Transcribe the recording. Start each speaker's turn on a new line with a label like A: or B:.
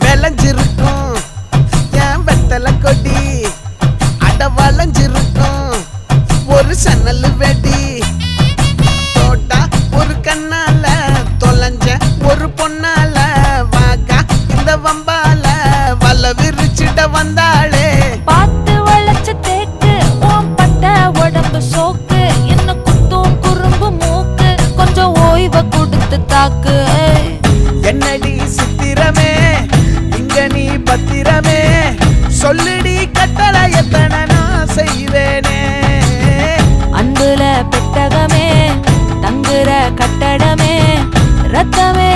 A: விளைஞ்சிருக்கும் என் வெத்தலை கொடி அட வளைஞ்சிருக்கும் ஒரு சன்னல் வெடி தோட்டா ஒரு கண்ணால தொலைஞ்ச ஒரு பொண்ணால வாக்கா இந்த வம்பால வல விரிச்சிட வந்தாளே
B: பார்த்து வளைச்ச தேக்கு ஓம் பட்ட உடம்பு சோக்கு என்ன குத்தும் குறும்பு மூக்கு கொஞ்சம் ஓய்வை கொடுத்து தாக்கு
A: என்னடி சித்திரமே இங்க நீ பத்திரமே சொல்லிடி கட்டளை எத்தனை நான் செய்வேனே
B: அன்புல பெட்டகமே தங்குற கட்டடமே ரத்தமே